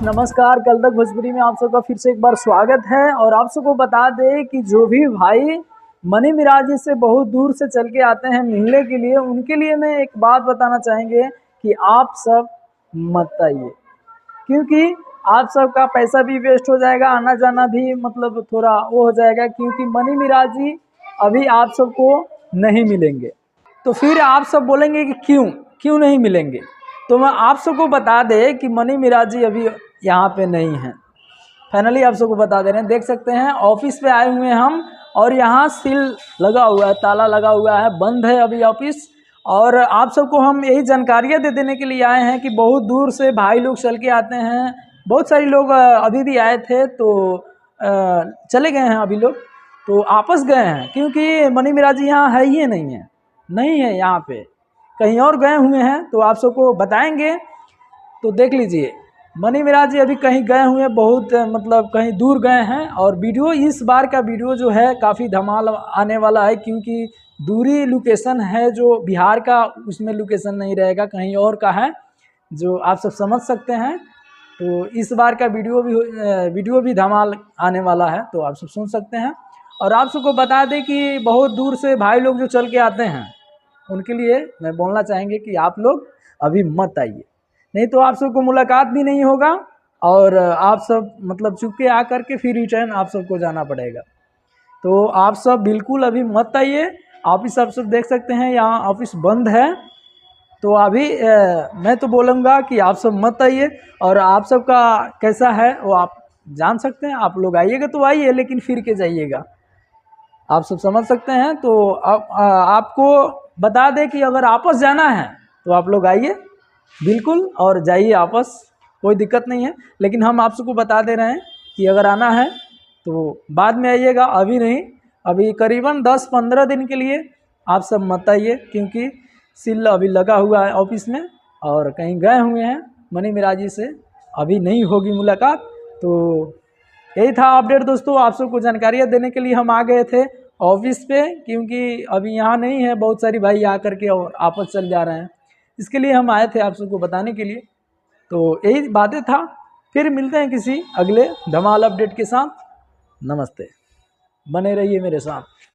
नमस्कार। कल तक भोजपुरी में आप सबका फिर से एक बार स्वागत है। और आप सबको बता दें कि जो भी भाई मनी मिराज से बहुत दूर से चल के आते हैं मिलने के लिए, उनके लिए मैं एक बात बताना चाहेंगे कि आप सब मत आइए, क्योंकि आप सबका पैसा भी वेस्ट हो जाएगा, आना जाना भी मतलब थोड़ा वो हो जाएगा, क्योंकि मनी मिराज जी अभी आप सबको नहीं मिलेंगे। तो फिर आप सब बोलेंगे कि क्यों नहीं मिलेंगे। तो मैं आप सबको बता दें कि मनी मिराज जी अभी यहाँ पे नहीं हैं। फाइनली आप सबको बता दे रहे हैं, देख सकते हैं ऑफिस पे आए हुए हैं हम, और यहाँ सील लगा हुआ है, ताला लगा हुआ है, बंद है अभी ऑफिस। और आप सबको हम यही जानकारियाँ दे देने के लिए आए हैं कि बहुत दूर से भाई लोग चल के आते हैं। बहुत सारे लोग अभी भी आए थे तो चले गए हैं, अभी लोग तो आपस गए हैं, क्योंकि मनी मिराज जी यहाँ है ही नहीं है यहाँ पे, कहीं और गए हुए हैं। तो आप सबको बताएंगे, तो देख लीजिए मनी मिराज जी अभी कहीं गए हुए हैं, बहुत मतलब कहीं दूर गए हैं। और वीडियो, इस बार का वीडियो जो है काफ़ी धमाल आने वाला है, क्योंकि दूरी लोकेशन है जो बिहार का, उसमें लोकेशन नहीं रहेगा, कहीं और का है, जो आप सब समझ सकते हैं। तो इस बार का वीडियो भी धमाल आने वाला है, तो आप सब सुन सकते हैं। और आप सबको बता दें कि बहुत दूर से भाई लोग जो चल के आते हैं, उनके लिए मैं बोलना चाहेंगे कि आप लोग अभी मत आइए, नहीं तो आप सबको मुलाकात भी नहीं होगा, और आप सब मतलब चुपके आकर के फिर रिटर्न आप सबको जाना पड़ेगा। तो आप सब बिल्कुल अभी मत आइए। ऑफिस आप सब देख सकते हैं, यहाँ ऑफिस बंद है। तो अभी मैं तो बोलूँगा कि आप सब मत आइए। और आप सबका कैसा है वो आप जान सकते हैं। आप लोग आइएगा तो आइए, लेकिन फिर के जाइएगा, आप सब समझ सकते हैं। तो आपको बता दें कि अगर आपस जाना है तो आप लोग आइए बिल्कुल और जाइए आपस, कोई दिक्कत नहीं है। लेकिन हम आप सबको बता दे रहे हैं कि अगर आना है तो बाद में आइएगा, अभी नहीं। अभी करीबन 10-15 दिन के लिए आप सब मत आइए, क्योंकि सील अभी लगा हुआ है ऑफिस में, और कहीं गए हुए हैं मनी मिराज जी से, अभी नहीं होगी मुलाकात। तो यही था अपडेट दोस्तों, आप सबको जानकारियाँ देने के लिए हम आ गए थे ऑफिस पे, क्योंकि अभी यहाँ नहीं है, बहुत सारी भाई आ करके और आपस चल जा रहे हैं, इसके लिए हम आए थे आप सबको बताने के लिए। तो यही बातें था, फिर मिलते हैं किसी अगले धमाल अपडेट के साथ। नमस्ते, बने रहिए मेरे साथ।